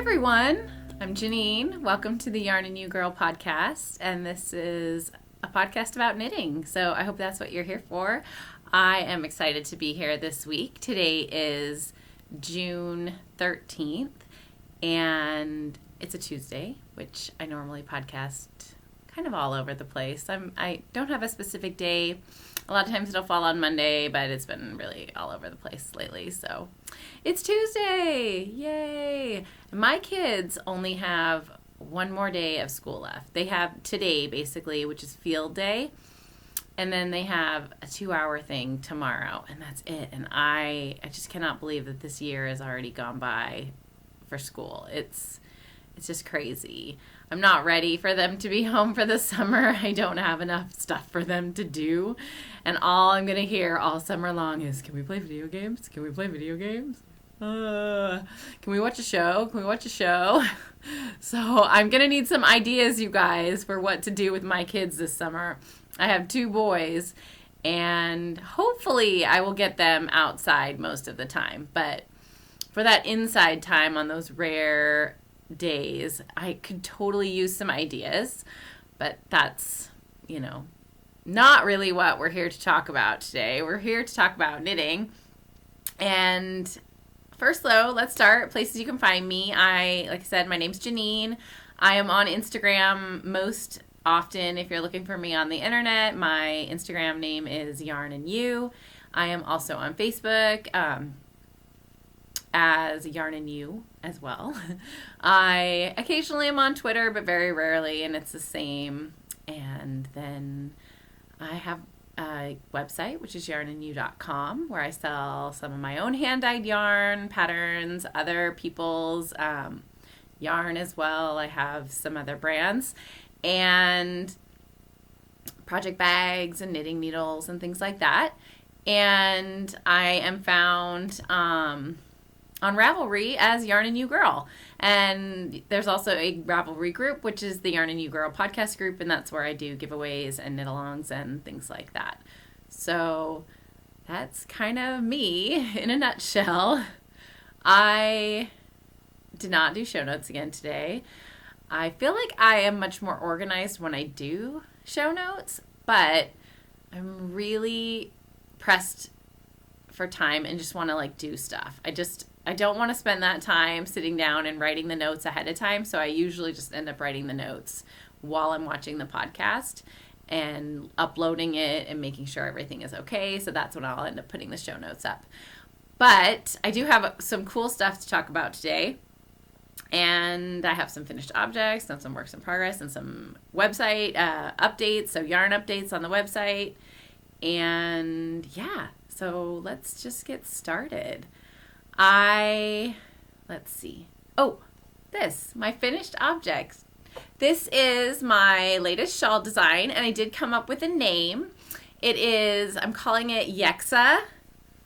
everyone, I'm Janine. Welcome to the Yarn and You Girl podcast, and this is a podcast about knitting, so I hope that's what you're here for. I am excited to be here this week. Today is June 13th, and it's a Tuesday, which I normally podcast kind of all over the place. I don't have a specific day. A lot of times it'll fall on Monday, but it's been really all over the place lately. So it's Tuesday. Yay. My kids only have one more day of school left. They have today, basically, which is field day. And then they have a 2-hour thing tomorrow, and that's it. And I just cannot believe that this year has already gone by for school. It's just crazy. I'm not ready for them to be home for the summer. I don't have enough stuff for them to do. And all I'm going to hear all summer long is, can we play video games? Can we play video games? Can we watch a show? Can we watch a show? So I'm going to need some ideas, you guys, for what to do with my kids this summer. I have 2 boys, and hopefully I will get them outside most of the time. But for that inside time on those rare days, I could totally use some ideas, but that's, not really what we're here to talk about today. We're here to talk about knitting. And first, though, let's start places you can find me. Like I said, my name's Janine. I am on Instagram most often. If you're looking for me on the internet, my Instagram name is Yarn and You. I am also on Facebook as Yarn and You as well. I occasionally am on Twitter, but very rarely, and it's the same. And then I have a website, which is yarnandyou.com, where I sell some of my own hand-dyed yarn, patterns, other people's yarn as well. I have some other brands, and project bags and knitting needles and things like that. And I am found on Ravelry as Yarn and You Girl. And there's also a Ravelry group, which is the Yarn and You Girl podcast group, and that's where I do giveaways and knit-alongs and things like that. So that's kind of me in a nutshell. I did not do show notes again today. I feel like I am much more organized when I do show notes, but I'm really pressed for time and just want to do stuff. I don't want to spend that time sitting down and writing the notes ahead of time, so I usually just end up writing the notes while I'm watching the podcast and uploading it and making sure everything is okay, so that's when I'll end up putting the show notes up. But I do have some cool stuff to talk about today, and I have some finished objects and some works in progress and some website updates, so yarn updates on the website, and yeah, so let's just get started. Let's see. Oh, my finished objects. This is my latest shawl design, and I did come up with a name. I'm calling it Yexa.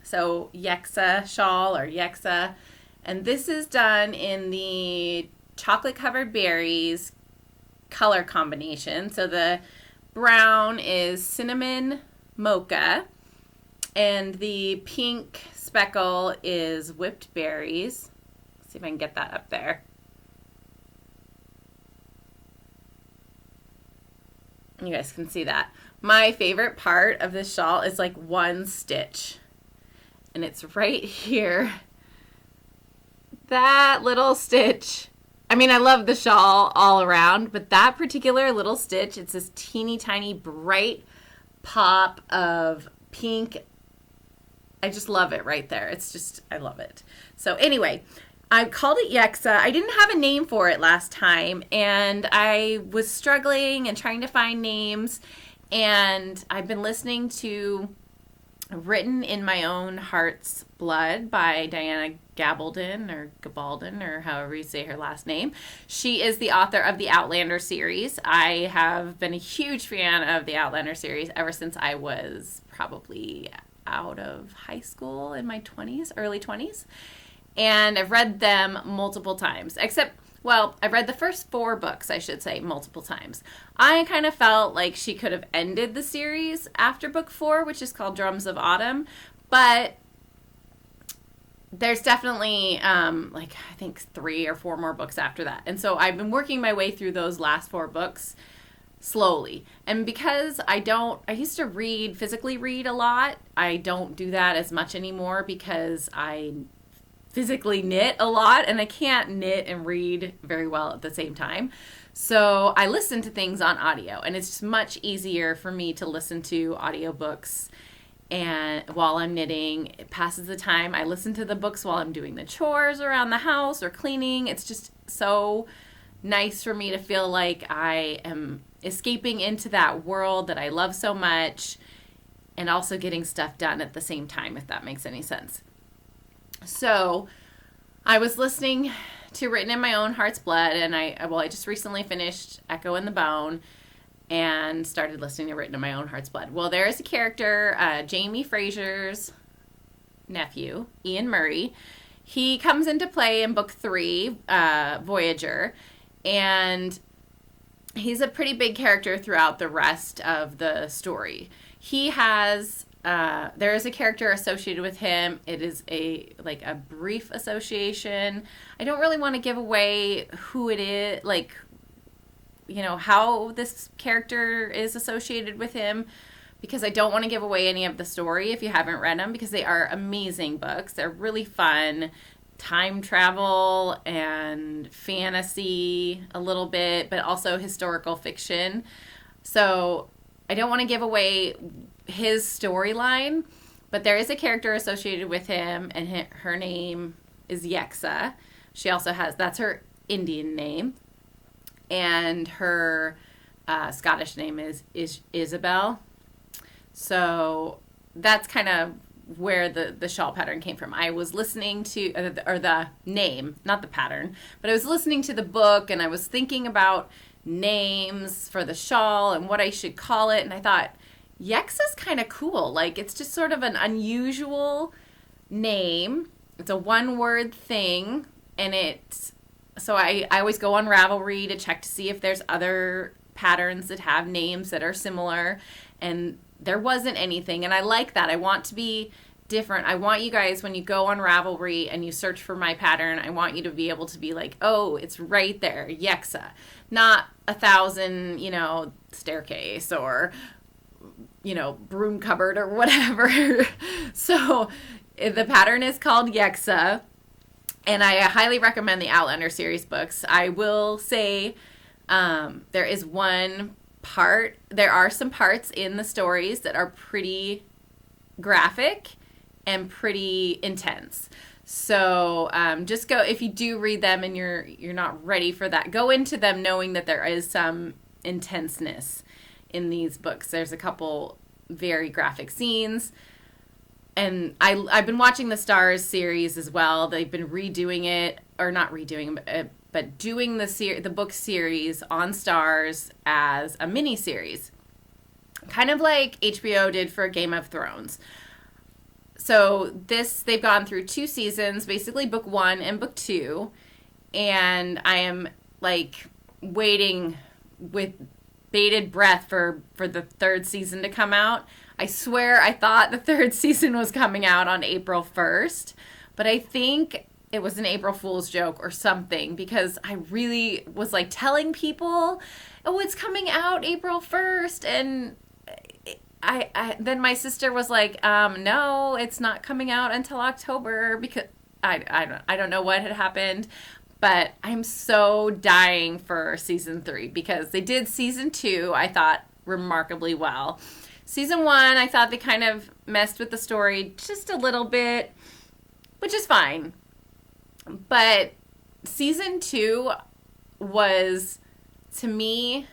So Yexa shawl or Yexa. And this is done in the chocolate covered berries color combination. So the brown is cinnamon mocha, and the pink speckle is whipped berries. Let's see if I can get that up there. You guys can see that. My favorite part of this shawl is one stitch, and it's right here. That little stitch. I mean, I love the shawl all around, but that particular little stitch, it's this teeny tiny bright pop of pink. I just love it right there. I love it. So anyway, I called it Yexa. I didn't have a name for it last time, and I was struggling and trying to find names, and I've been listening to Written in My Own Heart's Blood by Diana Gabaldon, or however you say her last name. She is the author of the Outlander series. I have been a huge fan of the Outlander series ever since I was probably out of high school in my early 20s. And I've read them multiple times, I've read the first 4 books, I should say, multiple times. I kind of felt like she could have ended the series after book 4, which is called Drums of Autumn, but there's definitely like I think 3 or 4 more books after that. And so I've been working my way through those last 4 books slowly. And because I used to physically read a lot. I don't do that as much anymore because I physically knit a lot and I can't knit and read very well at the same time. So I listen to things on audio, and it's just much easier for me to listen to audiobooks. And while I'm knitting, it passes the time. I listen to the books while I'm doing the chores around the house or cleaning. It's just so nice for me to feel like I am escaping into that world that I love so much and also getting stuff done at the same time, if that makes any sense. So I was listening to Written in My Own Heart's Blood, and I just recently finished Echo in the Bone and started listening to Written in My Own Heart's Blood. Well, there is a character, Jamie Fraser's nephew, Ian Murray. He comes into play in book 3, Voyager, and he's a pretty big character throughout the rest of the story. He has, there is a character associated with him. It is a brief association. I don't really want to give away who it is, how this character is associated with him, because I don't want to give away any of the story if you haven't read them, because they are amazing books. They're really fun. Time travel and fantasy a little bit, but also historical fiction. So I don't want to give away his storyline, but there is a character associated with him, and her name is Yexa. She also that's her Indian name, and her Scottish name is Isabel. So that's kind of where the shawl pattern came from. I was listening to, or the name, not the pattern, but I was listening to the book, and I was thinking about names for the shawl and what I should call it, and I thought, Yexa's kind of cool. Like, it's just sort of an unusual name. It's a one-word thing, and so I always go on Ravelry to check to see if there's other patterns that have names that are similar, and there wasn't anything, and I like that. I want to be different. I want you guys, when you go on Ravelry and you search for my pattern, I want you to be able to be like, oh, it's right there, Yexa. Not 1,000, staircase or, broom cupboard or whatever. So the pattern is called Yexa, and I highly recommend the Outlander series books. I will say there is there are some parts in the stories that are pretty graphic and pretty intense. So just go, if you do read them and you're not ready for that, go into them knowing that there is some intenseness in these books. There's a couple very graphic scenes. And I've been watching the Stars series as well. They've been redoing it, or not redoing it, but doing the book series on Stars as a mini series, kind of like HBO did for Game of Thrones. So they've gone through 2 seasons, basically book 1 and book 2, and I am waiting with bated breath for the 3rd season to come out. I swear I thought the 3rd season was coming out on April 1st, but I think it was an April Fool's joke or something, because I really was telling people, oh, it's coming out April 1st. And I then my sister was like, no, it's not coming out until October, because I don't know what had happened, but I'm so dying for season 3, because they did season 2, I thought, remarkably well. Season 1, I thought they kind of messed with the story just a little bit, which is fine. But season 2 was, to me,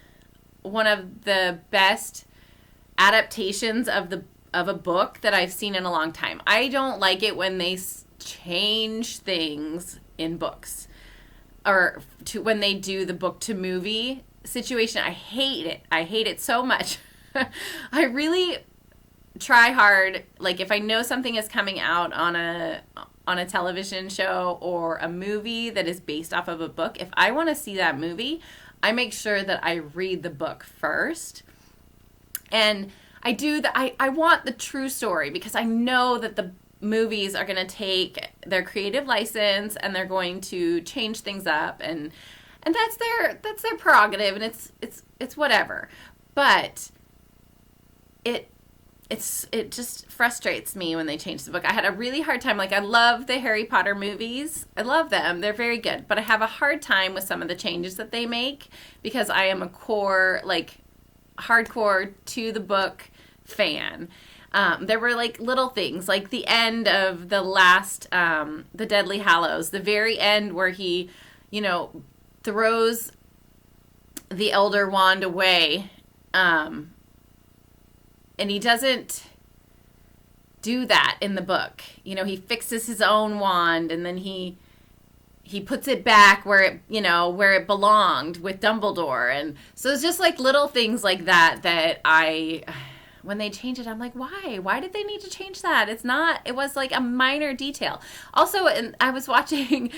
one of the best adaptations of a book that I've seen in a long time. I don't like it when they change things in books, or when they do the book to movie situation. I hate it. I hate it so much. I really try hard. If I know something is coming out on a television show or a movie that is based off of a book, if I want to see that movie, I make sure that I read the book first. And I want the true story, because I know that movies are going to take their creative license and they're going to change things up, and that's their prerogative, and it's whatever. But it just frustrates me when they change the book. I had a really hard time. Like, I love the Harry Potter movies. I love them. They're very good. But I have a hard time with some of the changes that they make because I am a core, like, hardcore to the book fan. There were like little things, like the end of the last, the Deathly Hallows, the very end where he, throws the Elder Wand away, and he doesn't do that in the book. He fixes his own wand, and then he puts it back where it belonged with Dumbledore. And so it's just like little things like that when they change it, I'm like, why did they need to change that? It was like a minor detail. Also, and I was watching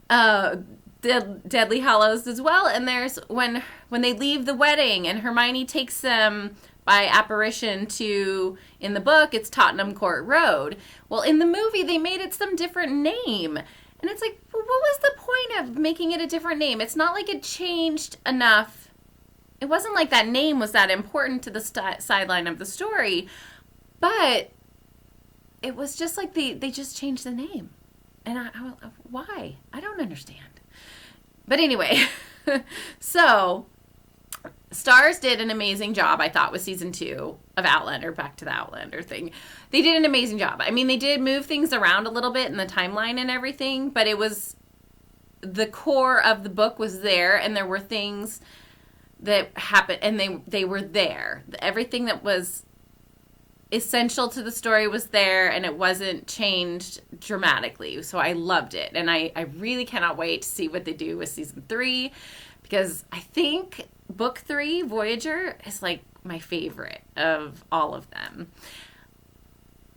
the Deathly Hallows as well, and there's when they leave the wedding and Hermione takes them by apparition to, in the book, it's Tottenham Court Road. Well, in the movie, they made it some different name. And it's like, well, what was the point of making it a different name? It's not like it changed enough. It wasn't like that name was that important to the sideline of the story. But it was just like they just changed the name. And why? I don't understand. But anyway, so Stars did an amazing job, I thought, with season 2 of Outlander. Back to the Outlander thing. They did an amazing job. I mean, they did move things around a little bit in the timeline and everything, but it was, the core of the book was there, and there were things that happened, and they were there. Everything that was essential to the story was there, and it wasn't changed dramatically. So I loved it, and I really cannot wait to see what they do with season 3, because I think book 3, Voyager, is like my favorite of all of them.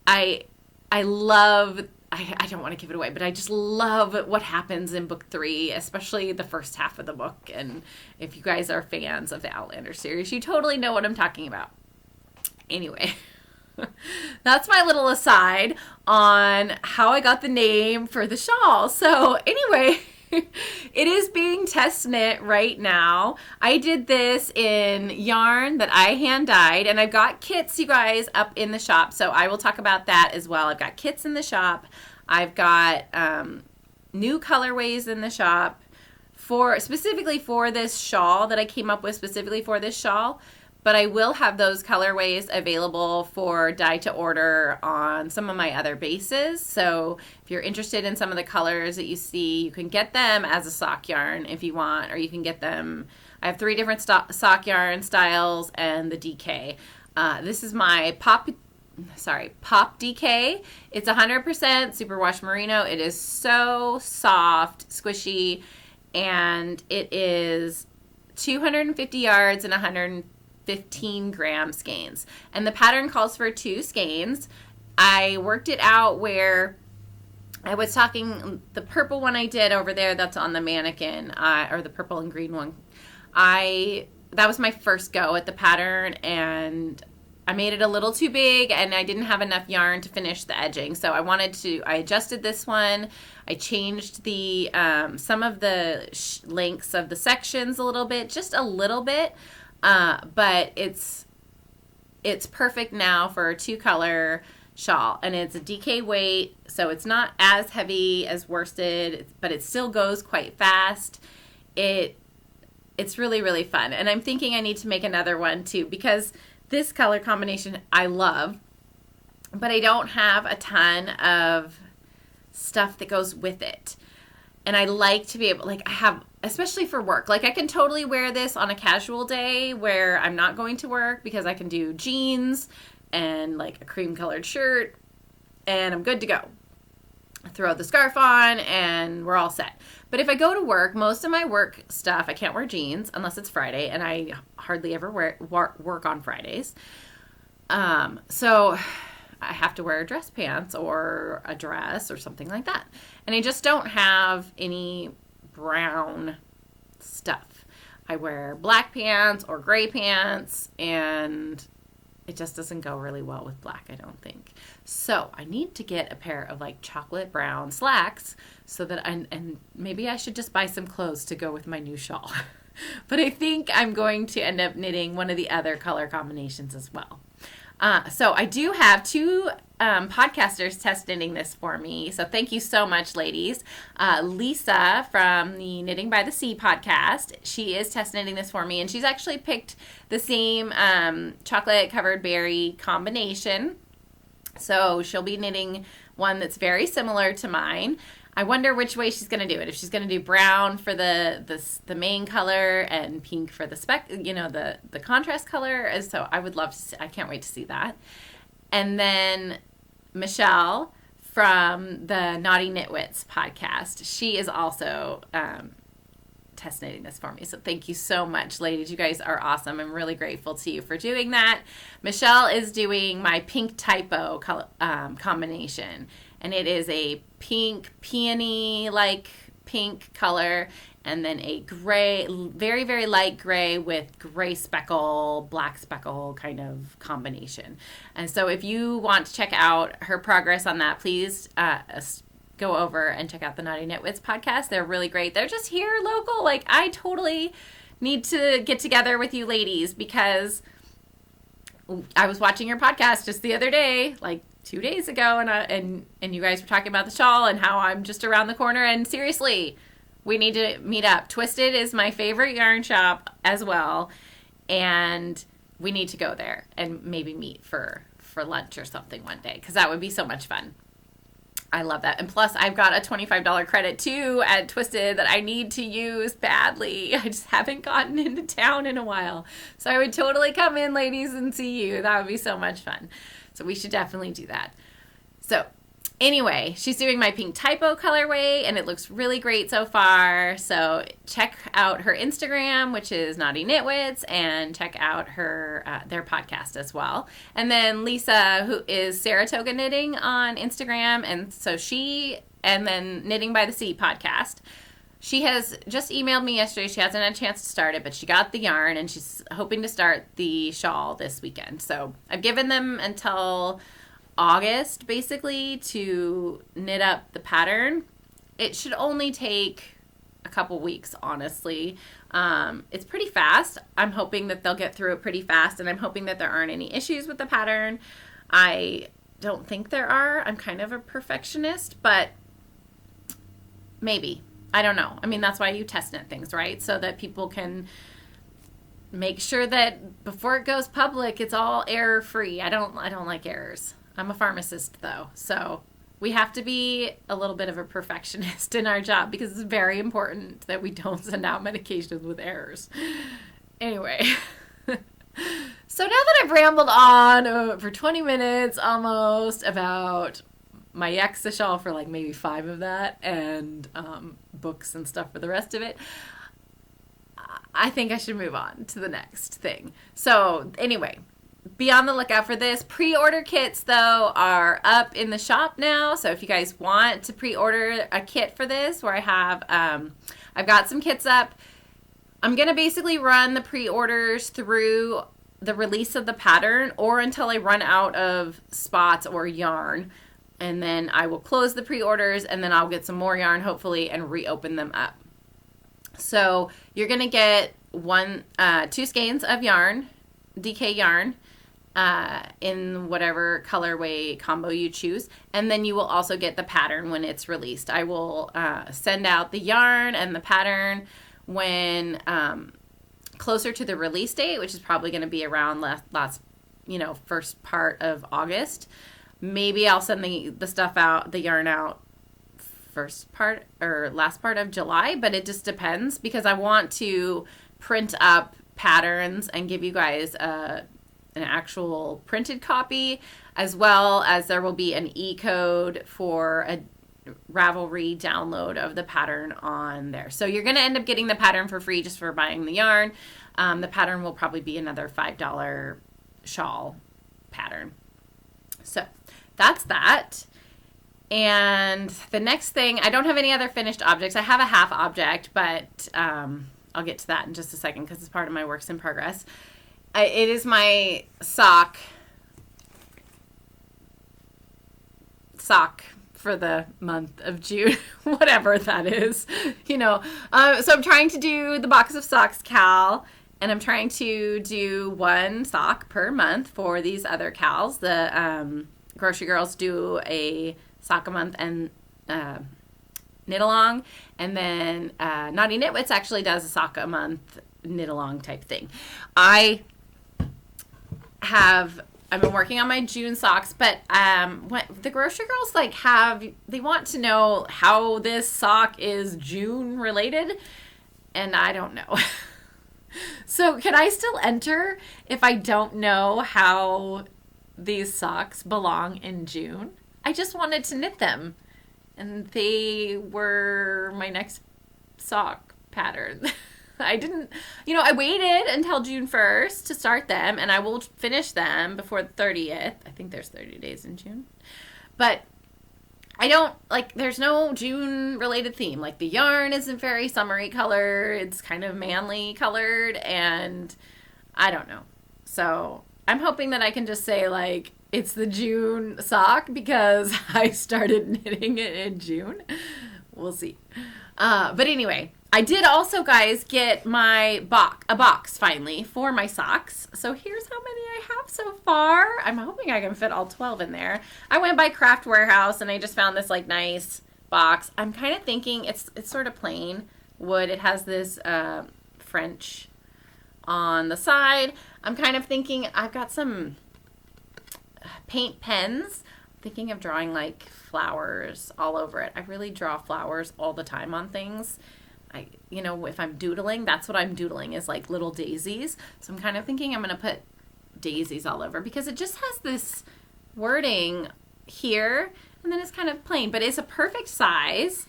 I love, I don't want to give it away, but I just love what happens in book 3, especially the first half of the book. And if you guys are fans of the Outlander series, you totally know what I'm talking about. Anyway, that's my little aside on how I got the name for the shawl. So anyway, it is being test knit right now. I did this in yarn that I hand dyed, and I've got kits, you guys, up in the shop, so I will talk about that as well. I've got kits in the shop. I've got new colorways in the shop specifically for this shawl that I came up with specifically for this shawl. But I will have those colorways available for dye to order on some of my other bases. So if you're interested in some of the colors that you see, you can get them as a sock yarn if you want, or you can get them. I have 3 different sock yarn styles and the DK. This is my Pop DK. It's 100% superwash merino. It is so soft, squishy, and it is 250 yards and 115 gram skeins, and the pattern calls for 2 skeins. I worked it out where I was talking, the purple one I did over there that's on the mannequin, or the purple and green one, that was my first go at the pattern, and I made it a little too big, and I didn't have enough yarn to finish the edging. So I adjusted this one. I changed the some of the lengths of the sections a little bit, just a little bit. But it's perfect now for a 2-color shawl, and it's a DK weight, so it's not as heavy as worsted, but it still goes quite fast. It's really, really fun, and I'm thinking I need to make another one too, because this color combination I love, but I don't have a ton of stuff that goes with it. And I like to be able, like, I have, especially for work, like I can totally wear this on a casual day where I'm not going to work, because I can do jeans and like a cream colored shirt and I'm good to go. I throw the scarf on and we're all set. But if I go to work, most of my work stuff, I can't wear jeans unless it's Friday, and I hardly ever work on Fridays. So I have to wear dress pants or a dress or something like that. And I just don't have any brown stuff. I wear black pants or gray pants, and it just doesn't go really well with black, I don't think. So I need to get a pair of like chocolate brown slacks so that and maybe I should just buy some clothes to go with my new shawl. But I think I'm going to end up knitting one of the other color combinations as well. So I do have two podcasters test knitting this for me. So thank you so much, ladies. Lisa from the Knitting by the Sea podcast, she is test knitting this for me. And she's actually picked the same chocolate covered berry combination. So she'll be knitting one that's very similar to mine. I wonder which way she's going to do it. If she's going to do brown for the main color and pink for the the contrast color. And so I would love to see, I can't wait to see that. And then Michelle from the Naughty Knitwits podcast, she is also test knitting this for me. So thank you so much, ladies. You guys are awesome. I'm really grateful to you for doing that. Michelle is doing my pink typo combination. And it is a pink, peony-like pink color, and then a gray, very, very light gray with gray speckle, black speckle kind of combination. And so if you want to check out her progress on that, please go over and check out the Naughty Knitwits podcast. They're really great. They're just here local. Like, I totally need to get together with you ladies because I was watching your podcast just the other day, like 2 days ago, and you guys were talking about the shawl and how I'm just around the corner, and seriously, we need to meet up. Twisted is my favorite yarn shop as well, and we need to go there and maybe meet for lunch or something one day, because that would be so much fun. I love that. And plus, I've got a $25 credit too at Twisted that I need to use badly. I just haven't gotten into town in a while. So I would totally come in, ladies, and see you. That would be so much fun. So we should definitely do that. So anyway, she's doing my pink typo colorway, and it looks really great so far. So check out her Instagram, which is Naughty Knitwits, and check out her their podcast as well. And then Lisa, who is Saratoga Knitting on Instagram, and then Knitting by the Sea podcast. She has just emailed me yesterday. She hasn't had a chance to start it, but she got the yarn, and she's hoping to start the shawl this weekend. So I've given them until August, basically, to knit up the pattern. It should only take a couple weeks, honestly. It's pretty fast. I'm hoping that they'll get through it pretty fast, and I'm hoping that there aren't any issues with the pattern. I don't think there are. I'm kind of a perfectionist, but maybe. I don't know. I mean, that's why you test knit things, right? So that people can make sure that before it goes public, it's all error-free. I don't like errors. I'm a pharmacist, though, so we have to be a little bit of a perfectionist in our job because it's very important that we don't send out medications with errors. Anyway, so now that I've rambled on for 20 minutes almost about my Yaxa shawl for like maybe 5 of that, and books and stuff for the rest of it, I think I should move on to the next thing. So anyway, be on the lookout for this. Pre-order kits, though, are up in the shop now. So if you guys want to pre-order a kit for this, where I have, I've got some kits up. I'm going to basically run the pre-orders through the release of the pattern or until I run out of spots or yarn. And then I will close the pre-orders, and then I'll get some more yarn, hopefully, and reopen them up. So you're going to get 2 skeins of yarn, DK yarn, in whatever colorway combo you choose. And then you will also get the pattern when it's released. I will send out the yarn and the pattern when closer to the release date, which is probably going to be around first part of August. Maybe I'll send the stuff out, the yarn out first part or last part of July, but it just depends because I want to print up patterns and give you guys an actual printed copy, as well as there will be an e-code for a Ravelry download of the pattern on there. So you're going to end up getting the pattern for free just for buying the yarn. The pattern will probably be another $5 shawl pattern. So that's that. And the next thing, I don't have any other finished objects. I have a half object, but I'll get to that in just a second because it's part of my works in progress. It is my sock sock for the month of June, whatever that is, So I'm trying to do the box of socks cal, and I'm trying to do one sock per month for these other cals. The grocery girls do a sock a month and knit along, and then Naughty Knitwits actually does a sock a month knit along type thing. I've been working on my June socks, but when the grocery girls they want to know how this sock is June related, and I don't know. So can I still enter if I don't know how these socks belong in June? I just wanted to knit them, and they were my next sock pattern. I didn't, I waited until June 1st to start them, and I will finish them before the 30th. I think there's 30 days in June. But I don't, there's no June-related theme. The yarn isn't very summery color. It's kind of manly colored, and I don't know. So I'm hoping that I can just say, it's the June sock because I started knitting it in June. We'll see. But anyway, I did also, guys, get a box finally for my socks. So here's how many I have so far. I'm hoping I can fit all 12 in there. I went by Craft Warehouse and I just found this nice box. I'm kind of thinking it's sort of plain wood. It has this French on the side. I'm kind of thinking I've got some paint pens. Thinking of drawing flowers all over it. I really draw flowers all the time on things. If I'm doodling, that's what I'm doodling is little daisies. So I'm kind of thinking I'm going to put daisies all over because it just has this wording here and then it's kind of plain, but it's a perfect size,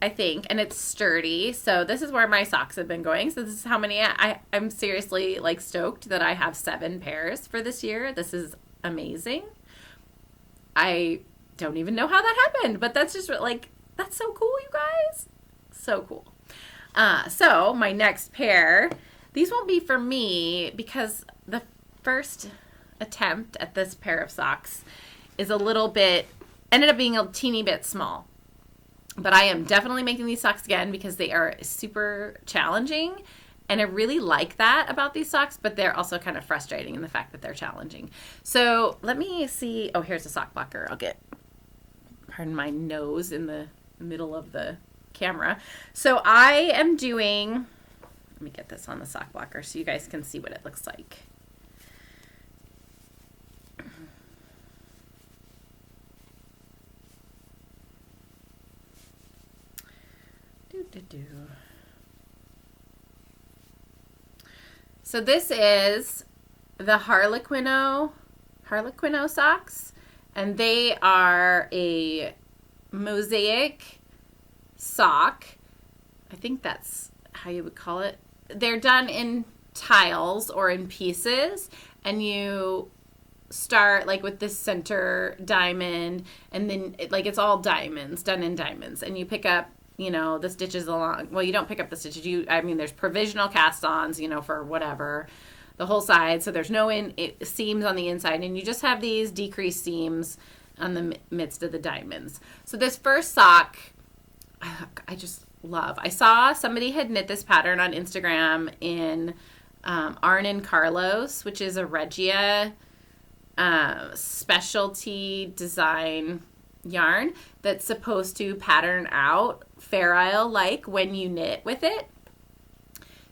I think, and it's sturdy. So this is where my socks have been going. So this is how many I'm seriously stoked that I have 7 pairs for this year. This is amazing. I don't even know how that happened, but that's just that's so cool, you guys. So cool. So my next pair, these won't be for me because the first attempt at this pair of socks is ended up being a teeny bit small. But I am definitely making these socks again because they are super challenging. And I really like that about these socks, but they're also kind of frustrating in the fact that they're challenging. So let me see. Oh, here's a sock blocker. Pardon my nose in the middle of the camera. So I am doing, let me get this on the sock blocker so you guys can see what it looks like. So this is the Harlequin Oh socks, and they are a mosaic sock. I think that's how you would call it. They're done in tiles or in pieces, and you start with this center diamond, and then it's all diamonds, done in diamonds, and you pick up the stitches along. Well, you don't pick up the stitches. There's provisional cast-ons, for whatever, the whole side. So there's no seams on the inside, and you just have these decreased seams on the midst of the diamonds. So this first sock, I just love. I saw somebody had knit this pattern on Instagram in Arn & Carlos, which is a Regia specialty design yarn that's supposed to pattern out Fair Isle when you knit with it.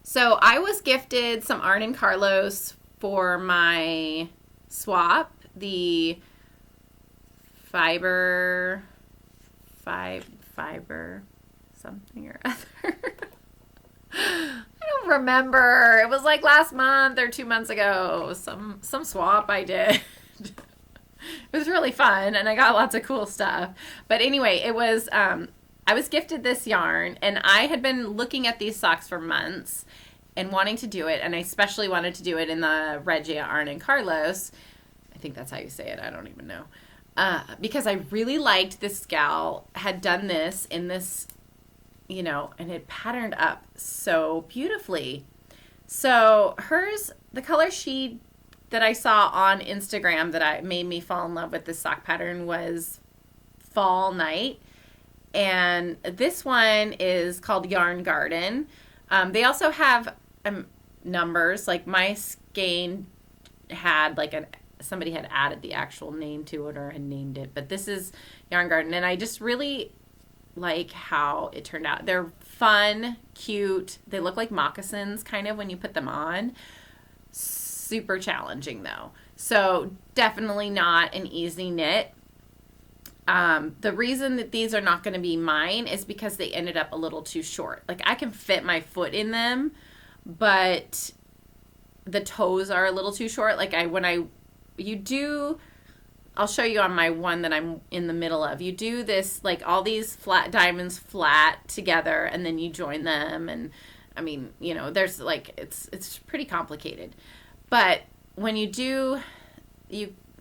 So I was gifted some Arn & Carlos for my swap, the fiber something or other. I don't remember. It was last month or 2 months ago. Some swap I did. It was really fun, and I got lots of cool stuff. But anyway, it was I was gifted this yarn, and I had been looking at these socks for months and wanting to do it, and I especially wanted to do it in the Regia Arn & Carlos. I think that's how you say it. I don't even know. Because I really liked this gal had done this in this, and it patterned up so beautifully. So hers, the color she that I saw on Instagram that made me fall in love with this sock pattern was Fall Night. And this one is called Yarn Garden. They also have numbers. Like my skein had somebody had added the actual name to it or had named it. But this is Yarn Garden. And I just really like how it turned out. They're fun, cute. They look like moccasins kind of when you put them on. Super challenging though. So definitely not an easy knit. The reason that these are not going to be mine is because they ended up a little too short. Like I can fit my foot in them, but the toes are a little too short. Like I'll show you on my one that I'm in the middle of. You do this, like all these flat diamonds flat together and then you join them. And I mean, there's it's pretty complicated. But when you do,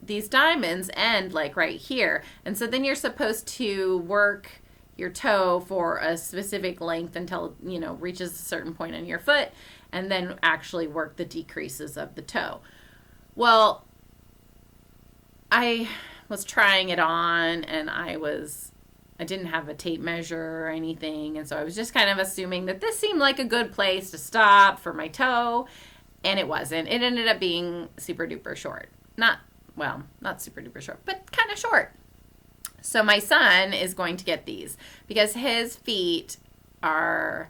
these diamonds end like right here. And so then you're supposed to work your toe for a specific length until, reaches a certain point on your foot and then actually work the decreases of the toe. Well, I was trying it on and I didn't have a tape measure or anything. And so I was just kind of assuming that this seemed like a good place to stop for my toe. And it wasn't. It ended up being super duper short. Not super duper short, but kind of short. So my son is going to get these because his feet are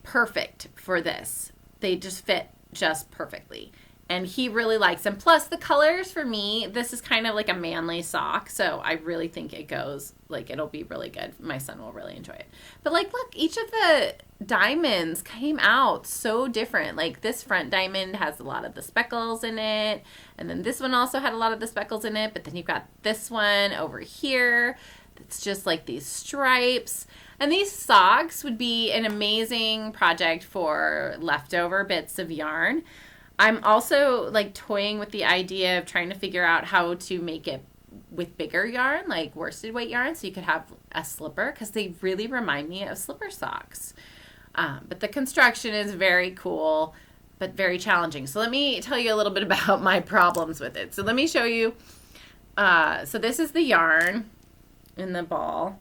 perfect for this. They just fit just perfectly. And he really likes them. Plus the colors for me, this is kind of like a manly sock. So I really think it'll be really good. My son will really enjoy it. But look, each of the diamonds came out so different. Like this front diamond has a lot of the speckles in it. And then this one also had a lot of the speckles in it. But then you've got this one over here. It's just like these stripes. And these socks would be an amazing project for leftover bits of yarn. I'm also toying with the idea of trying to figure out how to make it with bigger yarn, like worsted weight yarn, so you could have a slipper, because they really remind me of slipper socks. But the construction is very cool, but very challenging. So let me tell you a little bit about my problems with it. So let me show you. So this is the yarn in the ball.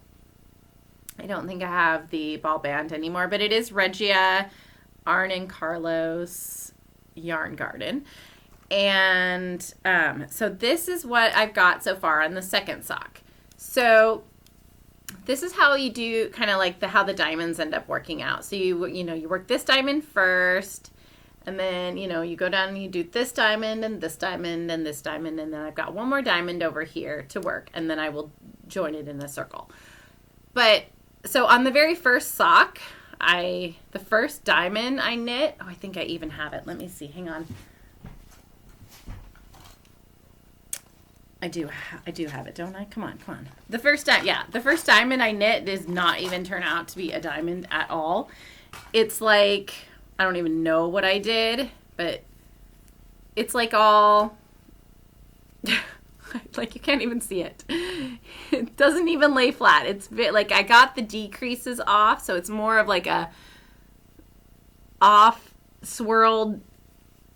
I don't think I have the ball band anymore, but it is Regia Arn and Carlos Yarn Garden. And so this is what I've got so far on the second sock. So this is how you do kind of how the diamonds end up working out. So you work this diamond first, and then you go down and you do this diamond and this diamond and this diamond, and then I've got one more diamond over here to work, and then I will join it in a circle. But so on the very first sock, the first diamond I knit, I think I even have it. Let me see. Hang on. I do have it, don't I? Come on. The first diamond I knit does not even turn out to be a diamond at all. It's I don't even know what I did, but it's all, you can't even see it. It doesn't even lay flat. It's I got the decreases off, so it's more of a off swirled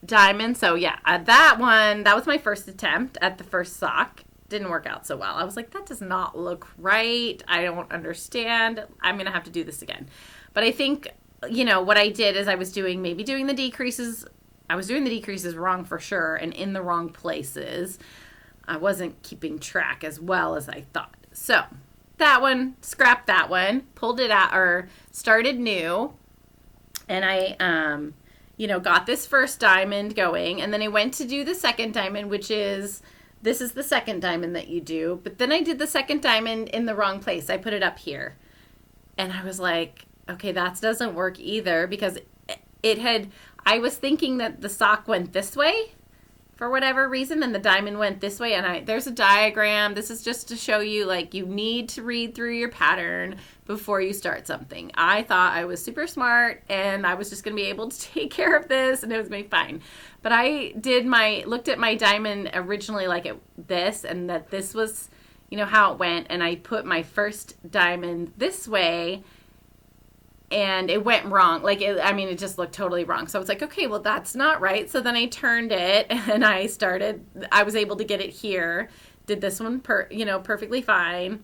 diamond. So yeah, that was my first attempt at the first sock. Didn't work out so well. I was like, that does not look right. I don't understand. I'm gonna have to do this again. But I think what I did is I was doing the decreases. I was doing the decreases wrong for sure, and in the wrong places. I wasn't keeping track as well as I thought. So that one, scrapped that one, pulled it out, or started new, and I got this first diamond going, and then I went to do the second diamond, this is the second diamond that you do, but then I did the second diamond in the wrong place. I put it up here, and I was like, okay, that doesn't work either, because I was thinking that the sock went this way for whatever reason, and the diamond went this way, and there's a diagram. This is just to show you, you need to read through your pattern before you start something. I thought I was super smart, and I was just going to be able to take care of this, and it was going to be fine. But I looked at my diamond originally this, and that this was, how it went, and I put my first diamond this way, and it went wrong. Like, it just looked totally wrong. So I was like, okay, well, that's not right. So then I turned it, and I was able to get it here. Did this one, perfectly fine.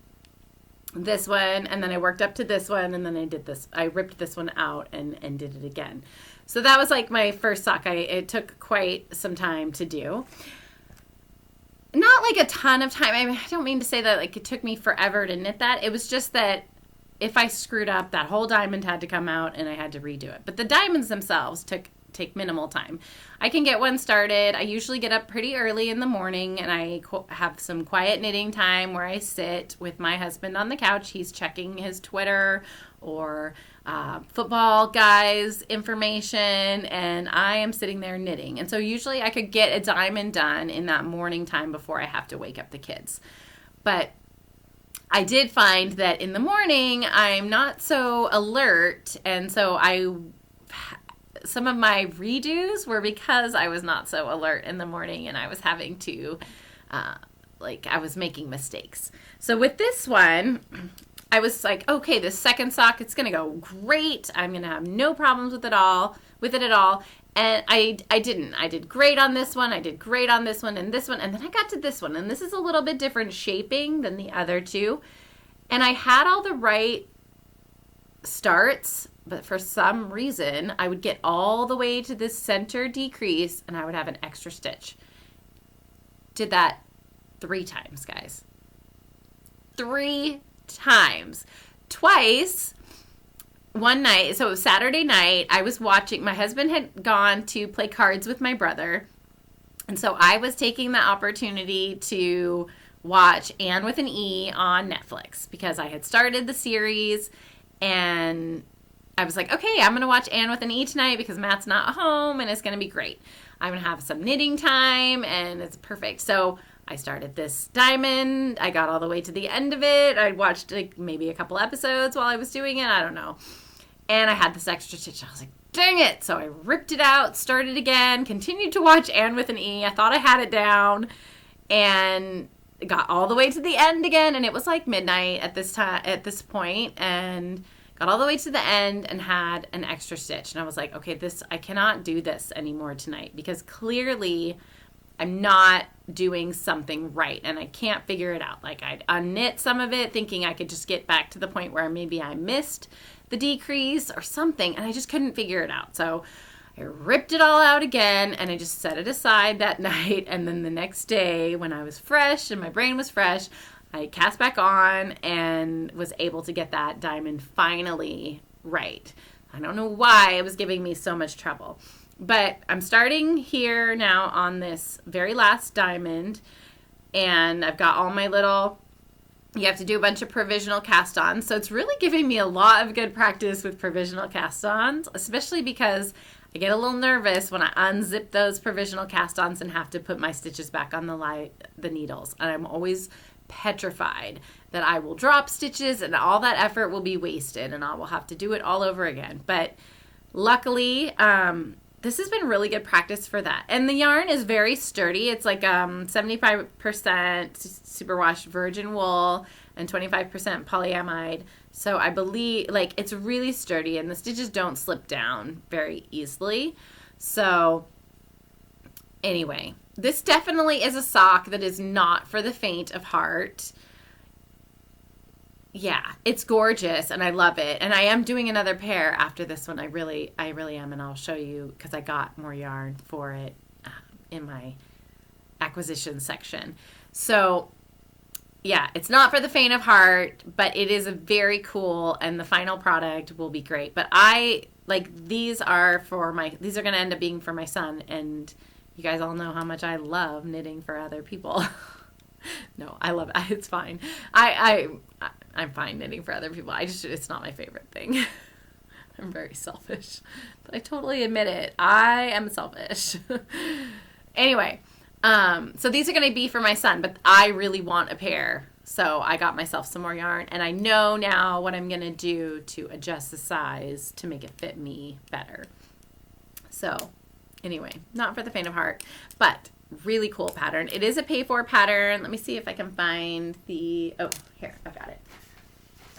This one, and then I worked up to this one, and then I did this. I ripped this one out and did it again. So that was like my first sock. It took quite some time to do. Not like a ton of time. I don't mean to say that like it took me forever to knit that. It was just that if I screwed up, that whole diamond had to come out and I had to redo it. But the diamonds themselves take minimal time. I can get one started. I usually get up pretty early in the morning, and I have some quiet knitting time where I sit with my husband on the couch. He's checking his Twitter or football guys information, and I am sitting there knitting. And so usually I could get a diamond done in that morning time before I have to wake up the kids. But I did find that in the morning I'm not so alert, and so some of my redos were because I was not so alert in the morning, and I was having to I was making mistakes. So with this one, I was like, okay, this second sock, it's going to go great. I'm going to have no problems with it at all. And I didn't. I did great on this one. I did great on this one and this one. And then I got to this one. And this is a little bit different shaping than the other two. And I had all the right starts, but for some reason, I would get all the way to this center decrease and I would have an extra stitch. Did that 3 times, guys. 3 times. Twice. One night, so it was Saturday night, I was watching, my husband had gone to play cards with my brother, and so I was taking the opportunity to watch Anne with an E on Netflix, because I had started the series, and I was like, okay, I'm going to watch Anne with an E tonight, because Matt's not home, and it's going to be great. I'm going to have some knitting time, and it's perfect. So I started this diamond, I got all the way to the end of it, I watched like maybe a couple episodes while I was doing it, I don't know. And I had this extra stitch. I was like, dang it. So I ripped it out, started again, continued to watch Anne with an E. I thought I had it down, and got all the way to the end again. And it was like midnight at this point, and got all the way to the end and had an extra stitch. And I was like, okay, I cannot do this anymore tonight, because clearly I'm not doing something right, and I can't figure it out. Like, I'd unknit some of it thinking I could just get back to the point where maybe I missed the decrease or something, and I just couldn't figure it out. So I ripped it all out again, and I just set it aside that night, and then the next day when I was fresh and my brain was fresh, I cast back on and was able to get that diamond finally right. I don't know why it was giving me so much trouble. But I'm starting here now on this very last diamond, and I've got all my you have to do a bunch of provisional cast-ons. So it's really giving me a lot of good practice with provisional cast-ons, especially because I get a little nervous when I unzip those provisional cast-ons and have to put my stitches back on the needles. And I'm always petrified that I will drop stitches and all that effort will be wasted and I will have to do it all over again. But luckily, this has been really good practice for that. And the yarn is very sturdy. It's like 75% superwash virgin wool and 25% polyamide. So I believe, it's really sturdy, and the stitches don't slip down very easily. So anyway, this definitely is a sock that is not for the faint of heart. Yeah, it's gorgeous, and I love it. And I am doing another pair after this one. I really am, and I'll show you, because I got more yarn for it in my acquisition section. So yeah, it's not for the faint of heart, but it is a very cool, and the final product will be great. But these are going to end up being for my son, and you guys all know how much I love knitting for other people. No, I love it. It's fine. I'm fine knitting for other people. It's not my favorite thing. I'm very selfish, but I totally admit it. I am selfish. Anyway, so these are going to be for my son, but I really want a pair. So I got myself some more yarn, and I know now what I'm going to do to adjust the size to make it fit me better. So anyway, not for the faint of heart, but really cool pattern. It is a pay-for pattern. Let me see if I can find oh, here, I've got it.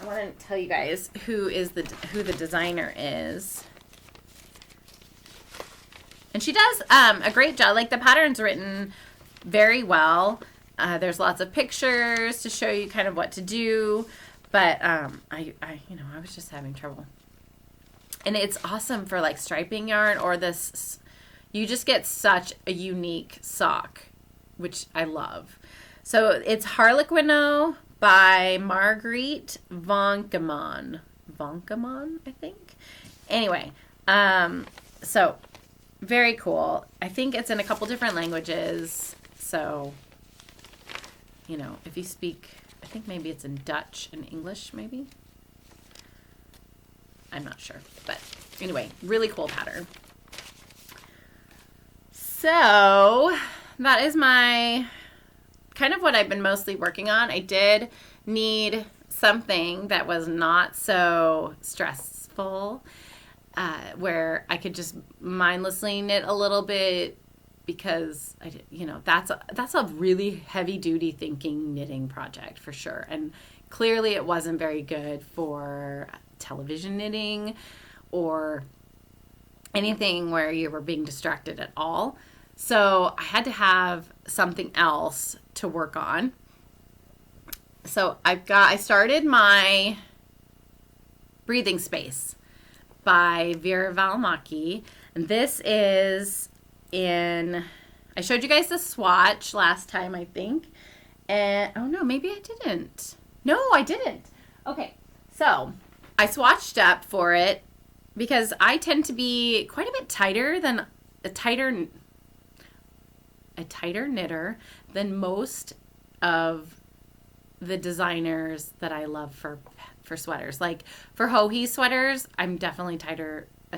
I want to tell you guys who the designer is. And she does a great job. Like, the pattern's written very well. There's lots of pictures to show you kind of what to do. But I was just having trouble. And it's awesome for like striping yarn or this. You just get such a unique sock, which I love. So it's Harlequin Oh by Marguerite Vonkeman. Vonkeman, I think. Anyway, so very cool. I think it's in a couple different languages. So, if you speak, I think maybe it's in Dutch and English, maybe. I'm not sure. But anyway, really cool pattern. So that is my kind of what I've been mostly working on. I did need something that was not so stressful, where I could just mindlessly knit a little bit, because that's a really heavy duty thinking knitting project for sure. And clearly it wasn't very good for television knitting or anything where you were being distracted at all. So I had to have something else to work on. So I started my Breathing Space by Vera Valmaki. And this is I showed you guys the swatch last time, I think. And, oh no, maybe I didn't. No, I didn't. Okay, so I swatched up for it because I tend to be quite a bit tighter knitter than most of the designers that I love for sweaters. Like for Hohi sweaters, I'm definitely a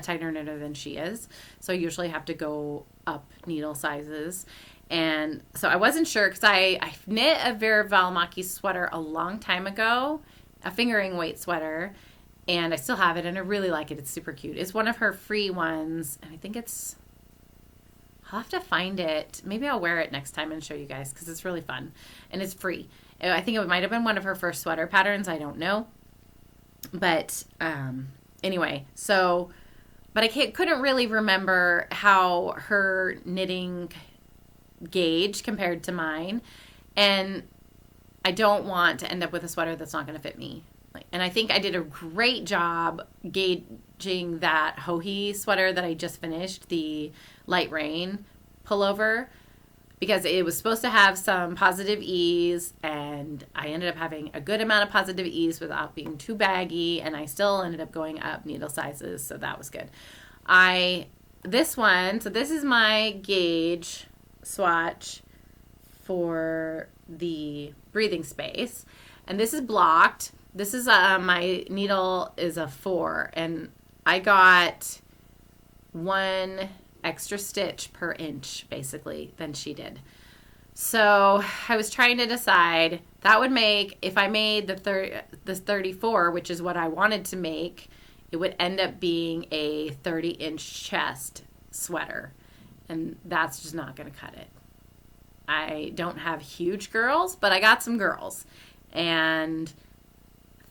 tighter knitter than she is. So I usually have to go up needle sizes. And so I wasn't sure, because I knit a Vera Valmaki sweater a long time ago, a fingering weight sweater, and I still have it, and I really like it. It's super cute. It's one of her free ones, and I think I'll have to find it. Maybe I'll wear it next time and show you guys, because it's really fun, and it's free. I think it might have been one of her first sweater patterns. I don't know. But anyway, so, but I couldn't really remember how her knitting gauge compared to mine, and I don't want to end up with a sweater that's not going to fit me. And I think I did a great job gauging that Hohi sweater that I just finished, the Light Rain pullover, because it was supposed to have some positive ease, and I ended up having a good amount of positive ease without being too baggy, and I still ended up going up needle sizes, so that was good. This is my gauge swatch for the Breathing Space, and this is blocked. This is my needle is a 4, and I got 1 extra stitch per inch basically than she did. So I was trying to decide, that would make, if I made this 34, which is what I wanted to make, it would end up being a 30-inch chest sweater, and that's just not going to cut it. I don't have huge girls, but I got some girls, and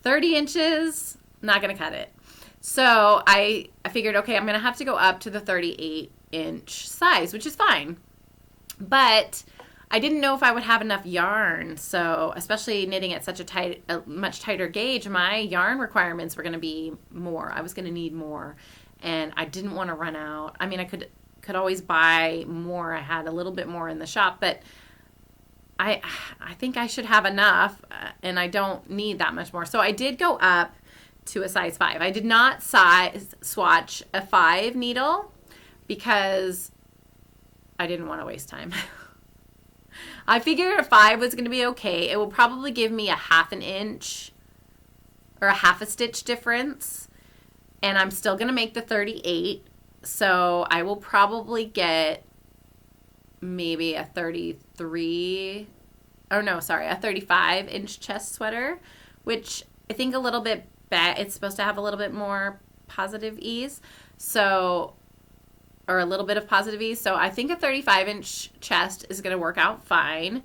30 inches, not going to cut it. So I figured, okay, I'm going to have to go up to the 38-inch size, which is fine. But I didn't know if I would have enough yarn. So especially knitting at such a much tighter gauge, my yarn requirements were going to be more. I was going to need more, and I didn't want to run out. I mean, I could always buy more. I had a little bit more in the shop, but I think I should have enough, and I don't need that much more. So I did go up to a size 5. I did not swatch a 5 needle because I didn't want to waste time. I figured a 5 was going to be okay. It will probably give me a 1/2 inch or a 1/2 stitch difference, and I'm still going to make the 38. So I will probably get maybe a 35-inch chest sweater, which I think a little bit it's supposed to have a little bit more positive ease, or a little bit of positive ease. So I think a 35-inch chest is going to work out fine.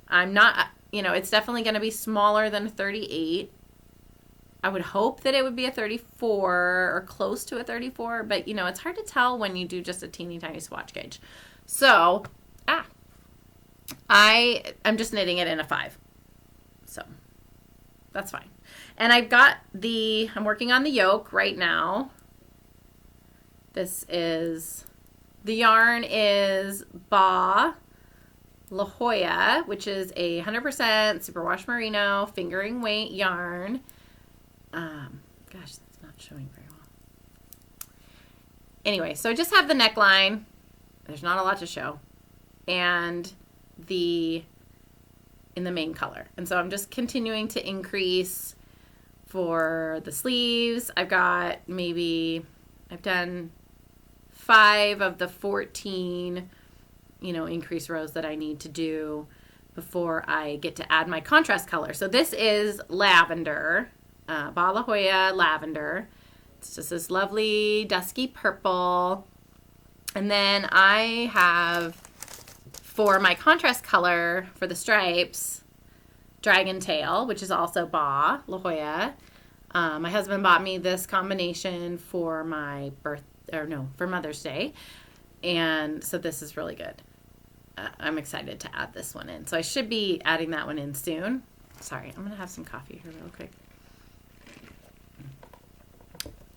I'm not, it's definitely going to be smaller than a 38. I would hope that it would be a 34 or close to a 34, but it's hard to tell when you do just a teeny tiny swatch gauge. So, I'm just knitting it in a 5. So, that's fine. And I'm working on the yoke right now. The yarn is Ba La Jolla, which is a 100% superwash merino fingering weight yarn. Gosh, that's not showing very well. Anyway, so I just have the neckline. There's not a lot to show. And in the main color. And so I'm just continuing to increase for the sleeves. I've done 5 of the 14, increase rows that I need to do before I get to add my contrast color. So this is lavender, Ba La Jolla lavender. It's just this lovely dusky purple. And then I have, for my contrast color for the stripes, Dragon Tail, which is also Ba La Jolla. My husband bought me this combination for for Mother's Day. And so this is really good. I'm excited to add this one in. So I should be adding that one in soon. Sorry, I'm going to have some coffee here real quick.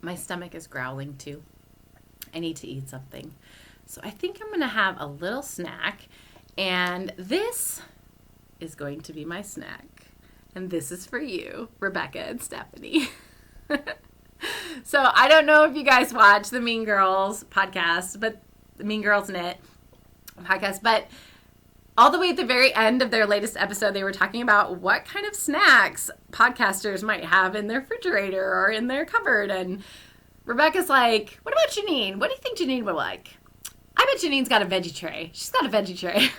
My stomach is growling too. I need to eat something. So I think I'm going to have a little snack. And this is going to be my snack. And this is for you, Rebecca and Stephanie. So I don't know if you guys watch the Mean Girls podcast, but the Mean Girls Knit podcast, but all the way at the very end of their latest episode, they were talking about what kind of snacks podcasters might have in their refrigerator or in their cupboard. And Rebecca's like, what about Janine? What do you think Janine would like? I bet Janine's got a veggie tray. She's got a veggie tray.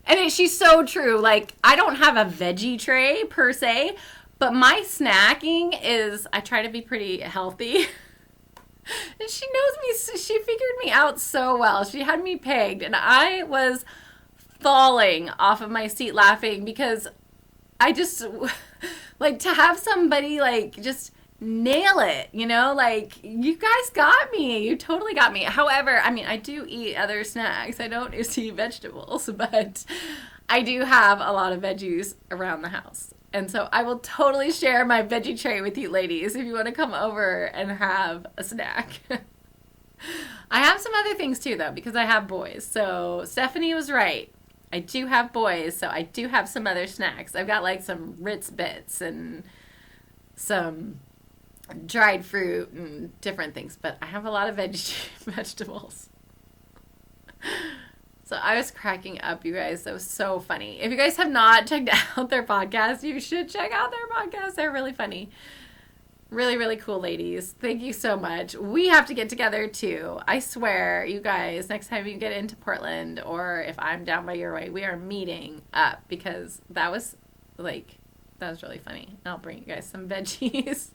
And she's so true. Like, I don't have a veggie tray per se, but my snacking is, I try to be pretty healthy. And she knows me, she figured me out so well. She had me pegged, and I was falling off of my seat laughing because I just, like, to have somebody, like, just nail it, like, you guys got me. You totally got me. However, I mean, I do eat other snacks. I don't just eat vegetables, but I do have a lot of veggies around the house. And so I will totally share my veggie tray with you ladies if you want to come over and have a snack. I have some other things too, though, because I have boys. So Stephanie was right. I do have boys, so I do have some other snacks. I've got like some Ritz Bits and some dried fruit and different things, but I have a lot of vegetables. So I was cracking up, you guys. That was so funny. If you guys have not checked out their podcast, you should check out their podcast. They're really funny. Really, really cool ladies. Thank you so much. We have to get together too. I swear, you guys, next time you get into Portland or if I'm down by your way, we are meeting up because that was really funny. I'll bring you guys some veggies.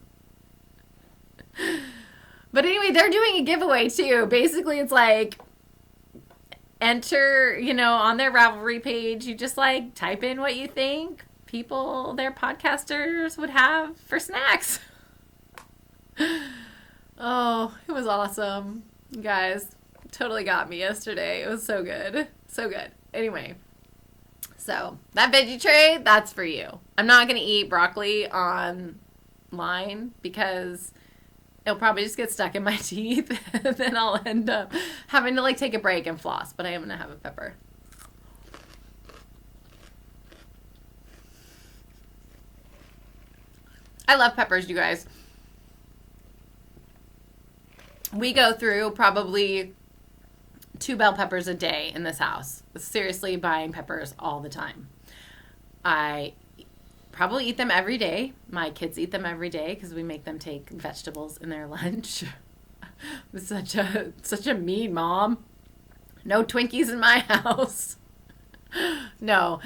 But anyway, they're doing a giveaway too. Basically, it's like, enter, on their Ravelry page, you just like type in what you think their podcasters would have for snacks. Oh, it was awesome. You guys totally got me yesterday. It was so good. So good. Anyway, so that veggie tray, that's for you. I'm not going to eat broccoli online because it'll probably just get stuck in my teeth. And then I'll end up having to take a break and floss. But I am going to have a pepper. I love peppers, you guys. We go through probably 2 bell peppers a day in this house. Seriously, buying peppers all the time. I probably eat them every day. My kids eat them every day because we make them take vegetables in their lunch. such a mean mom. No Twinkies in my house. No.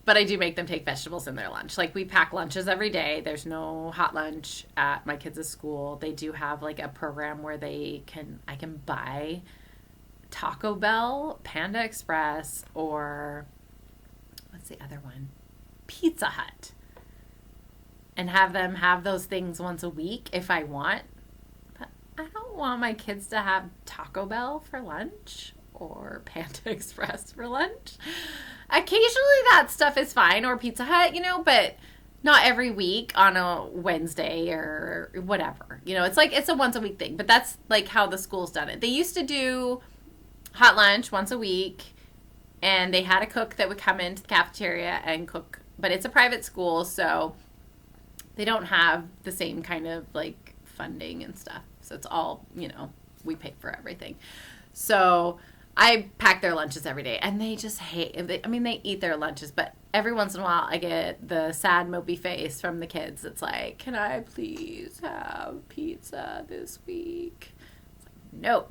But I do make them take vegetables in their lunch. We pack lunches every day. There's no hot lunch at my kids' school. They do have a program where I can buy Taco Bell, Panda Express, or what's the other one? Pizza Hut. and have them have those things once a week if I want. But I don't want my kids to have Taco Bell for lunch or Panda Express for lunch. Occasionally that stuff is fine, or Pizza Hut, but not every week on a Wednesday or whatever. It's a once a week thing, but that's like how the school's done it. They used to do hot lunch once a week, and they had a cook that would come into the cafeteria and cook, but it's a private school, so they don't have the same kind of like funding and stuff. So it's all, we pay for everything. So I pack their lunches every day, and they just they eat their lunches, but every once in a while I get the sad mopey face from the kids. It's like, can I please have pizza this week? It's like, no,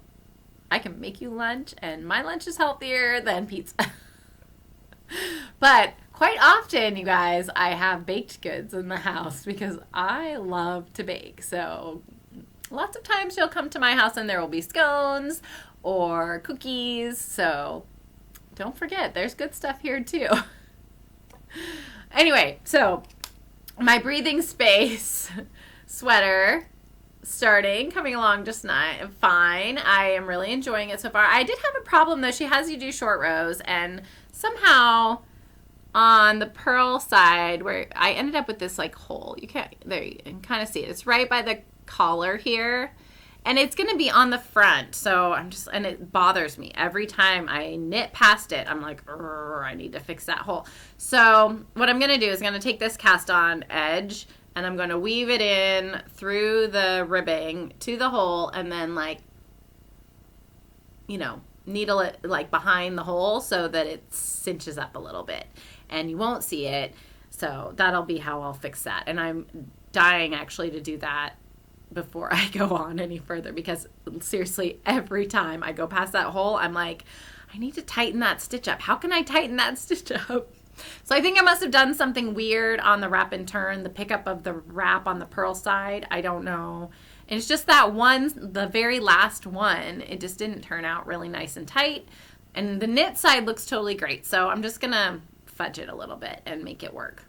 I can make you lunch, and my lunch is healthier than pizza. But quite often, you guys, I have baked goods in the house because I love to bake. So lots of times you'll come to my house and there will be scones or cookies. So don't forget, there's good stuff here too. Anyway, so my breathing space sweater coming along just fine. I am really enjoying it so far. I did have a problem though. She has you do short rows, and somehow on the pearl side where I ended up with this like hole, you can kind of see it. It's right by the collar here, and it's going to be on the front. So and it bothers me every time I knit past it. I'm like, I need to fix that hole. So what I'm going to do is going to take this cast on edge, and I'm going to weave it in through the ribbing to the hole, and then needle it like behind the hole so that it cinches up a little bit and you won't see it. So that'll be how I'll fix that. And I'm dying actually to do that before I go on any further, because seriously, every time I go past that hole, I'm like, I need to tighten that stitch up. How can I tighten that stitch up? So I think I must have done something weird on the wrap and turn, the pickup of the wrap on the pearl side. I don't know. And it's just that one, the very last one, it just didn't turn out really nice and tight. And the knit side looks totally great. So I'm just going to fudge it a little bit and make it work.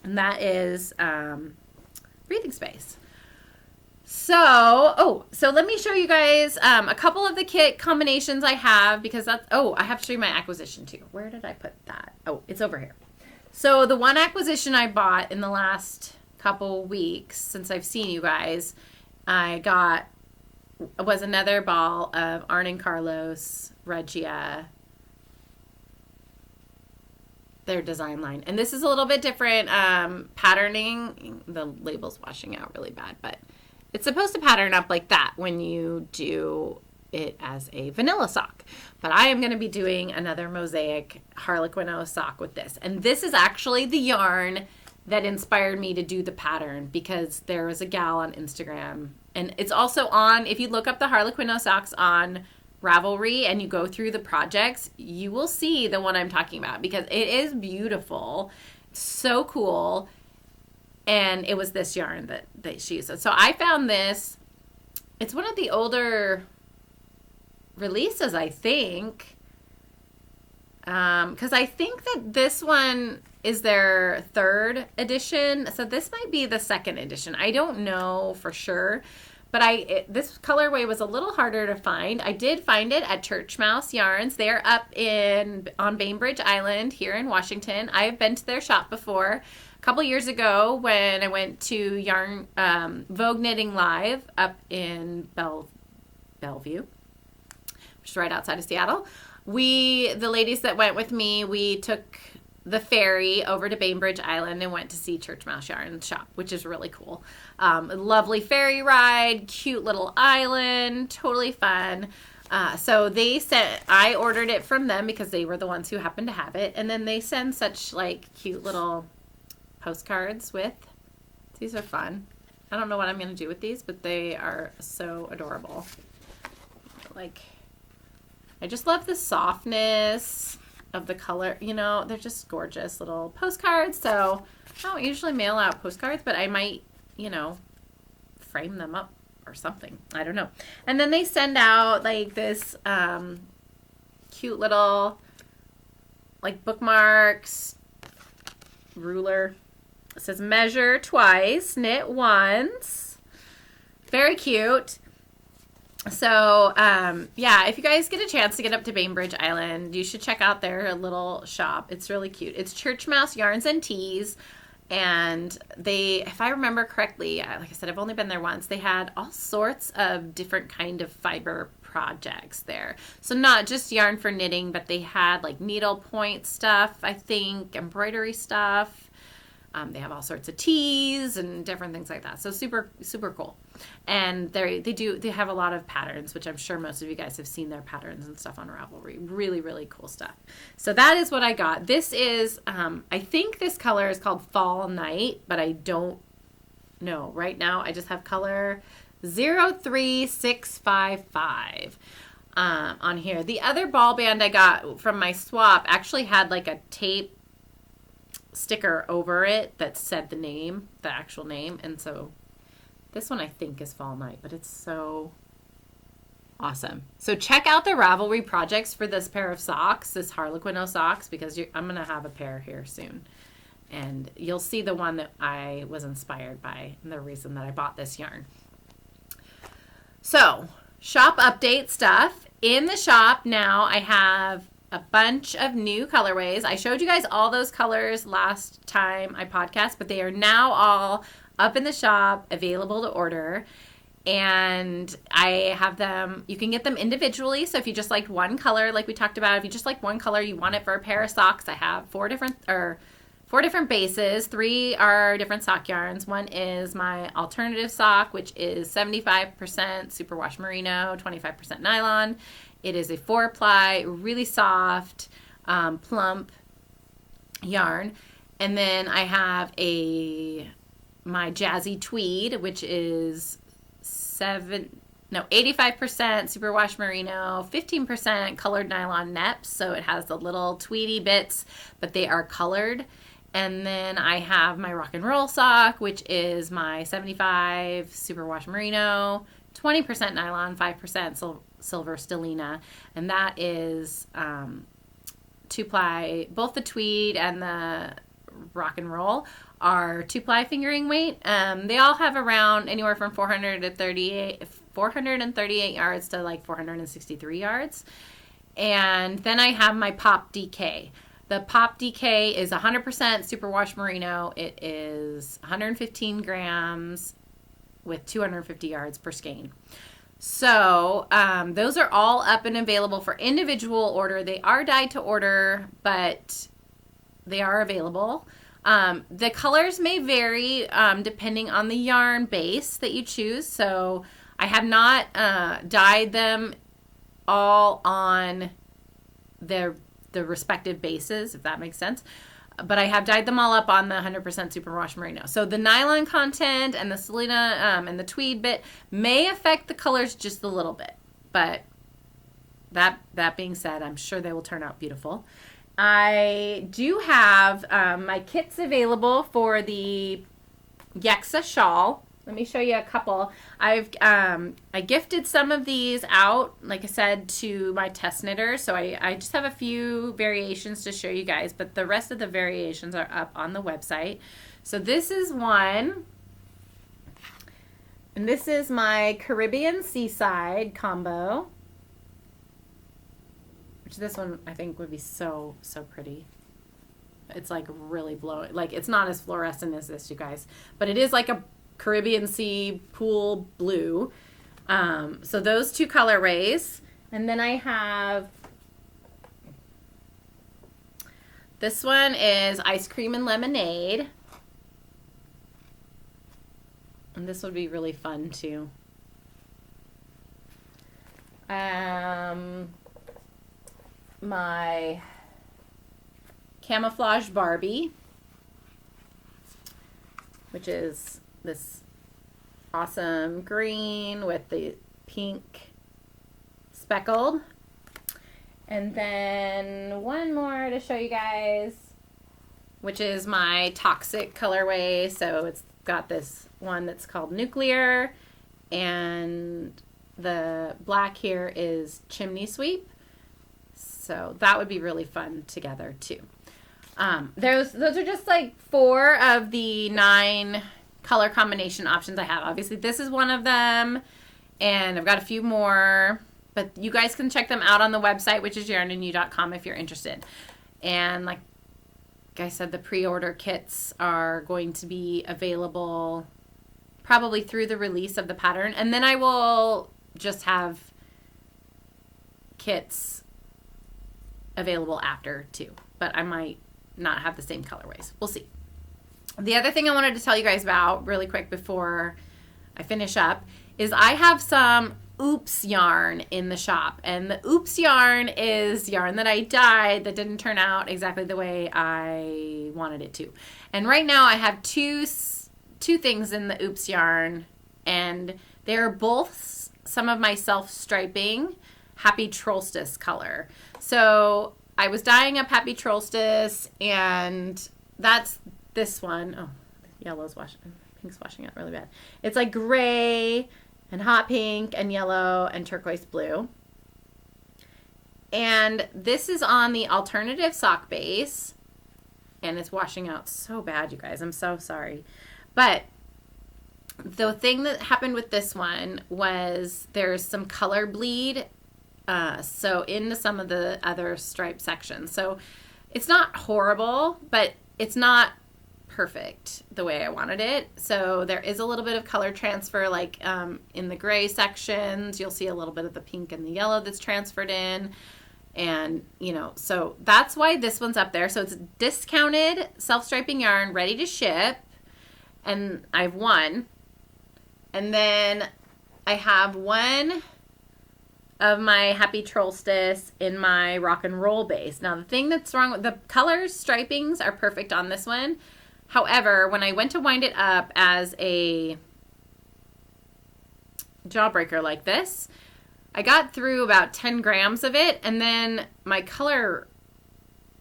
And that is breathing space. So let me show you guys a couple of the kit combinations I have, because I have to show you my acquisition too. Where did I put that? Oh, it's over here. So the one acquisition I bought in the last couple weeks since I've seen you guys, I got was another ball of Arne & Carlos Regia, their design line. And this is a little bit different patterning. The label's washing out really bad, but it's supposed to pattern up like that when you do it as a vanilla sock. But I am going to be doing another mosaic Harlequin Oh sock with this. And this is actually the yarn that inspired me to do the pattern, because there was a gal on Instagram, and it's also on, if you look up the Harlequin Oh socks on Ravelry and you go through the projects, you will see the one I'm talking about, because it is beautiful, so cool. And it was this yarn that she used. So I found this. It's one of the older releases, I think. Because I think that this one is their third edition. So this might be the second edition. I don't know for sure. But this colorway was a little harder to find. I did find it at Church Mouse Yarns. They're up on Bainbridge Island here in Washington. I've been to their shop before. A couple years ago when I went to Vogue Knitting Live up in Bellevue, which is right outside of Seattle. The ladies that went with me, we took the ferry over to Bainbridge Island and went to see Church Mouse Yarn shop, which is really cool. A lovely ferry ride, cute little island, totally fun. So I ordered it from them because they were the ones who happened to have it. And then they send such like cute little postcards with. These are fun. I don't know what I'm going to do with these, but they are so adorable. Like, I just love the softness of the color. They're just gorgeous little postcards. So I don't usually mail out postcards, but I might, frame them up or something. I don't know. And then they send out like this cute little like bookmarks, ruler. It says measure twice, knit once. Very cute. So, yeah, if you guys get a chance to get up to Bainbridge Island, you should check out their little shop. It's really cute. It's Church Mouse Yarns and Tees. And they, if I remember correctly, like I said, I've only been there once. They had all sorts of different kind of fiber projects there. So not just yarn for knitting, but they had like needlepoint stuff, I think, embroidery stuff. They have all sorts of teas and different things like that. So super, super cool. And they have a lot of patterns, which I'm sure most of you guys have seen their patterns and stuff on Ravelry. Really, really cool stuff. So that is what I got. This is, I think this color is called Fall Night, but I don't know. Right now, I just have color 03655 on here. The other ball band I got from my swap actually had like a tape sticker over it that said the actual name. And so this one I think is Fall Night, but it's so awesome. So check out the Ravelry projects for this pair of socks, this Harlequin Oh socks, because I'm going to have a pair here soon. And you'll see the one that I was inspired by and the reason that I bought this yarn. So shop update stuff. In the shop now I have a bunch of new colorways. I showed you guys all those colors last time I podcast, but they are now all up in the shop, available to order. And I have them, you can get them individually. So if you just liked one color, like we talked about, if you just like one color, you want it for a pair of socks, I have four different bases. 3 are different sock yarns. One is my alternative sock, which is 75% superwash merino, 25% nylon. It is a 4-ply, really soft, plump yarn. And then I have my Jazzy Tweed, which is 85% superwash merino, 15% colored nylon neps. So it has the little tweedy bits, but they are colored. And then I have my rock and roll sock, which is my 75 superwash merino, 20% nylon, 5% silver stellina, and that is 2-ply. Both the tweed and the rock and roll are 2-ply fingering weight. They all have around anywhere from 438 yards to like 463 yards. And then I have my Pop DK. The Pop DK is 100% superwash merino. It is 115 grams with 250 yards per skein. So those are all up and available for individual order. They are dyed to order, but they are available. The colors may vary depending on the yarn base that you choose. So I have not dyed them all on the respective bases, if that makes sense. But I have dyed them all up on the 100% superwash merino. So the nylon content and the stellina and the tweed bit may affect the colors just a little bit. But that being said, I'm sure they will turn out beautiful. I do have my kits available for the Yexa shawl. Let me show you a couple. I gifted some of these out, like I said, to my test knitters. So I just have a few variations to show you guys, but the rest of the variations are up on the website. So this is one. And this is my Caribbean Seaside combo. Which this one I think would be so pretty. It's like really blowing. Like it's not as fluorescent as this, you guys. But it is like a Caribbean Sea pool blue. So those two colorways. And then I have, this one is Ice Cream and Lemonade. And this would be really fun too. My Camouflage Barbie, which is this awesome green with the pink speckled. And then one more to show you guys, which is my Toxic colorway. So it's got this one that's called Nuclear, and the black here is Chimney Sweep. So that would be really fun together too. Those are just like 4 of the 9 color combination options I have. Obviously, this is one of them, and I've got a few more, but you guys can check them out on the website, which is yarnandyou.com if you're interested. And like I said, the pre-order kits are going to be available probably through the release of the pattern, and then I will just have kits available after too, but I might not have the same colorways. We'll see. The other thing I wanted to tell you guys about really quick before I finish up is I have some Oops yarn in the shop, and the Oops yarn is yarn that I dyed that didn't turn out exactly the way I wanted it to. And right now I have two things in the Oops yarn, and they're both some of my self-striping Happy Trollstice color. So I was dyeing up Happy Trollstice, and that's this one. Oh, yellow's washing, pink's washing out really bad. It's like gray and hot pink and yellow and turquoise blue. And this is on the alternative sock base, and it's washing out so bad, you guys. I'm so sorry. But the thing that happened with this one was there's some color bleed so into some of the other stripe sections. So it's not horrible, but it's not perfect the way I wanted it. So there is a little bit of color transfer, like in the gray sections, you'll see a little bit of the pink and the yellow that's transferred in. And, you know, so that's why this one's up there. So it's discounted self-striping yarn, ready to ship. And I have one. And then I have one of my Happy Trollstice in my rock and roll base. Now the thing that's wrong with the colors, stripings are perfect on this one. However, when I went to wind it up as a jawbreaker like this, I got through about 10 grams of it, and then my color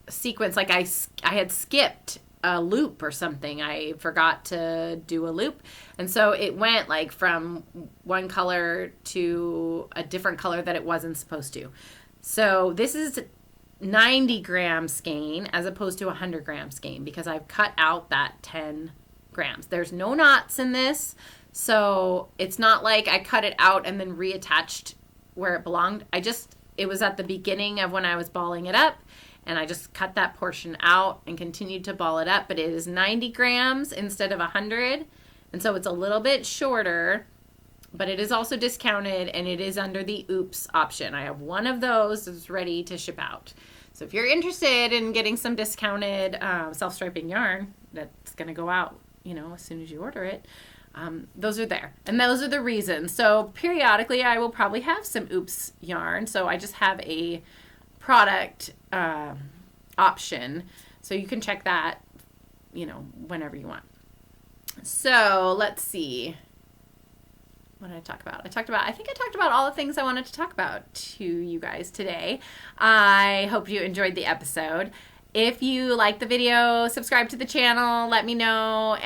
sequence, like I had skipped a loop or something. I forgot to do a loop, and so it went like from one color to a different color that it wasn't supposed to. So this is 90 gram skein as opposed to 100 gram skein because I've cut out that 10 grams. There's no knots in this, so it's not like I cut it out and then reattached where it belonged. It was at the beginning of when I was balling it up, and I just cut that portion out and continued to ball it up, but it is 90 grams instead of 100, and so it's a little bit shorter, but it is also discounted, and it is under the Oops option. I have one of those that's ready to ship out. So if you're interested in getting some discounted self-striping yarn that's going to go out, you know, as soon as you order it, those are there. And those are the reasons. So periodically I will probably have some Oops yarn. So I just have a product option. So you can check that, you know, whenever you want. So let's see. What did I talk about? I think I talked about all the things I wanted to talk about to you guys today. I hope you enjoyed the episode. If you like the video, subscribe to the channel, let me know.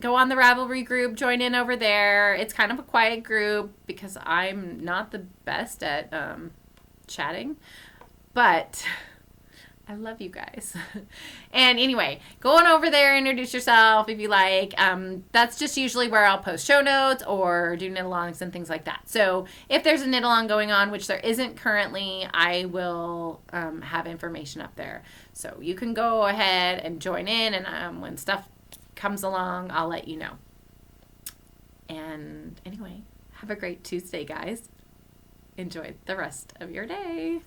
Go on the Ravelry group, join in over there. It's kind of a quiet group because I'm not the best at chatting, but I love you guys. And anyway, go on over there, introduce yourself if you like. That's just usually where I'll post show notes or do knit-alongs and things like that. So if there's a knit-along going on, which there isn't currently, I will have information up there. So you can go ahead and join in, and when stuff comes along, I'll let you know. And anyway, have a great Tuesday, guys. Enjoy the rest of your day.